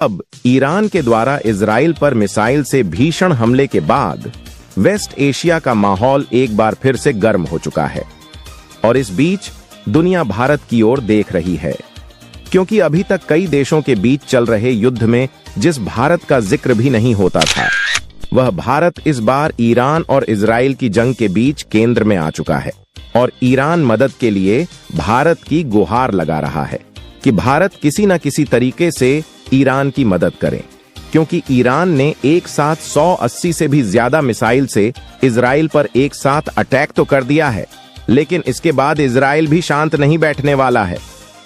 अब ईरान के द्वारा इजराइल पर मिसाइल से भीषण हमले के बाद वेस्ट एशिया का माहौल एक बार फिर से गर्म हो चुका है और इस बीच दुनिया भारत की ओर देख रही है, क्योंकि अभी तक कई देशों के बीच चल रहे युद्ध में जिस भारत का जिक्र भी नहीं होता था, वह भारत इस बार ईरान और इजराइल की जंग के बीच केंद्र में आ चुका है और ईरान मदद के लिए भारत की गुहार लगा रहा है कि भारत किसी न किसी तरीके से ईरान की मदद करे, क्योंकि ईरान ने एक साथ 180 से भी ज्यादा मिसाइल से इजराइल पर एक साथ अटैक तो कर दिया है, लेकिन इसके बाद इजराइल भी शांत नहीं बैठने वाला है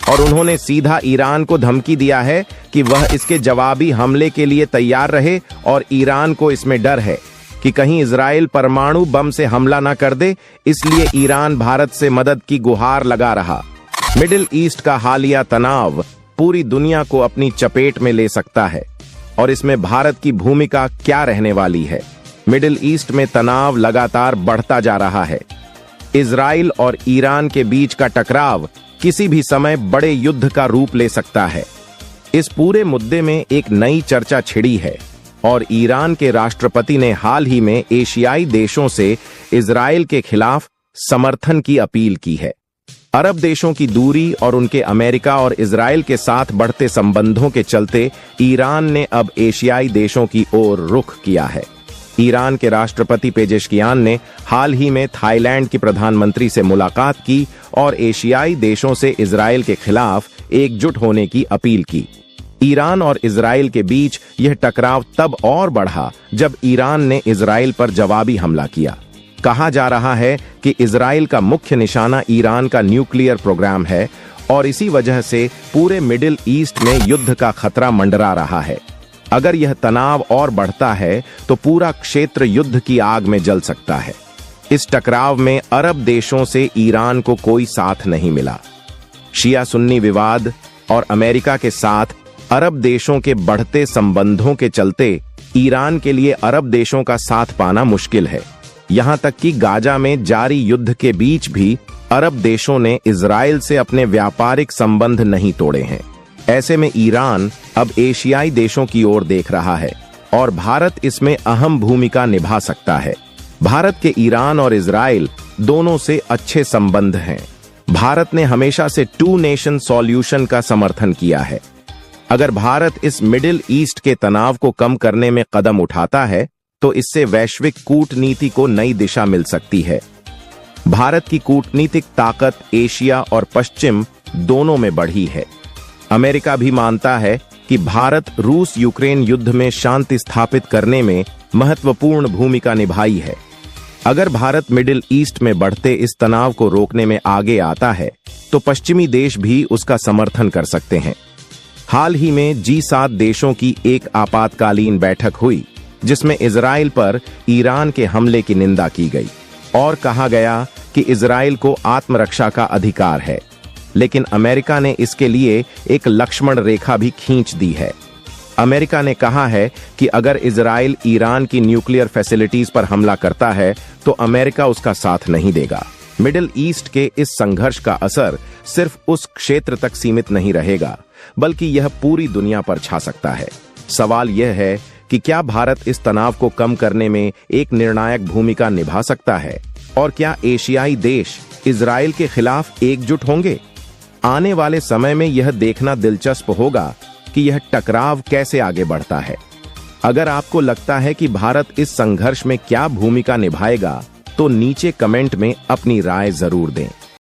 और उन्होंने सीधा ईरान को धमकी दिया है कि वह इसके जवाबी हमले के लिए तैयार रहे और ईरान को इसमें डर है कि कहीं इजराइल परमाणु बम से हमला न कर दे, इसलिए ईरान भारत से मदद की गुहार लगा रहा। मिडिल ईस्ट का हालिया तनाव पूरी दुनिया को अपनी चपेट में ले सकता है और इसमें भारत की भूमिका क्या रहने वाली है। मिडिल ईस्ट में तनाव लगातार बढ़ता जा रहा है। इजराइल और ईरान के बीच का टकराव किसी भी समय बड़े युद्ध का रूप ले सकता है। इस पूरे मुद्दे में एक नई चर्चा छिड़ी है और ईरान के राष्ट्रपति ने हाल ही में एशियाई देशों से इजराइल के खिलाफ समर्थन की अपील की है। अरब देशों की दूरी और उनके अमेरिका और इजराइल के साथ बढ़ते संबंधों के चलते ईरान ने अब एशियाई देशों की ओर रुख किया है। ईरान के राष्ट्रपति पेजेशकियान ने हाल ही में थाईलैंड की प्रधानमंत्री से मुलाकात की और एशियाई देशों से इजराइल के खिलाफ एकजुट होने की अपील की। ईरान और इजराइल के बीच यह टकराव तब और बढ़ा जब ईरान ने इजराइल पर जवाबी हमला किया। कहा जा रहा है कि इजराइल का मुख्य निशाना ईरान का न्यूक्लियर प्रोग्राम है और इसी वजह से पूरे मिडिल ईस्ट में युद्ध का खतरा मंडरा रहा है। अगर यह तनाव और बढ़ता है तो पूरा क्षेत्र युद्ध की आग में जल सकता है। इस टकराव में अरब देशों से ईरान को कोई साथ नहीं मिला। शिया सुन्नी विवाद और अमेरिका के साथ अरब देशों के बढ़ते संबंधों के चलते ईरान के लिए अरब देशों का साथ पाना मुश्किल है। यहां तक कि गाजा में जारी युद्ध के बीच भी अरब देशों ने इजराइल से अपने व्यापारिक संबंध नहीं तोड़े हैं। ऐसे में ईरान अब एशियाई देशों की ओर देख रहा है और भारत इसमें अहम भूमिका निभा सकता है। भारत के ईरान और इजराइल दोनों से अच्छे संबंध हैं। भारत ने हमेशा से टू नेशन सॉल्यूशन का समर्थन किया है। अगर भारत इस मिडिल ईस्ट के तनाव को कम करने में कदम उठाता है तो इससे वैश्विक कूटनीति को नई दिशा मिल सकती है। भारत की कूटनीतिक ताकत एशिया और पश्चिम दोनों में बढ़ी है। अमेरिका भी मानता है कि भारत रूस यूक्रेन युद्ध में शांति स्थापित करने में महत्वपूर्ण भूमिका निभाई है। अगर भारत मिडिल ईस्ट में बढ़ते इस तनाव को रोकने में आगे आता है तो पश्चिमी देश भी उसका समर्थन कर सकते हैं। हाल ही में G7 देशों की एक आपातकालीन बैठक हुई जिसमें इजराइल पर ईरान के हमले की निंदा की गई और कहा गया कि इजराइल को आत्मरक्षा का अधिकार है, लेकिन अमेरिका ने इसके लिए एक लक्ष्मण रेखा भी खींच दी है। अमेरिका ने कहा है कि अगर इजराइल ईरान की न्यूक्लियर फैसिलिटीज पर हमला करता है तो अमेरिका उसका साथ नहीं देगा। मिडिल ईस्ट के इस संघर्ष का असर सिर्फ उस क्षेत्र तक सीमित नहीं रहेगा, बल्कि यह पूरी दुनिया पर छा सकता है। सवाल यह है कि क्या भारत इस तनाव को कम करने में एक निर्णायक भूमिका निभा सकता है और क्या एशियाई देश इजराइल के खिलाफ एकजुट होंगे? आने वाले समय में यह देखना दिलचस्प होगा कि यह टकराव कैसे आगे बढ़ता है। अगर आपको लगता है कि भारत इस संघर्ष में क्या भूमिका निभाएगा तो नीचे कमेंट में अपनी राय जरूर दें।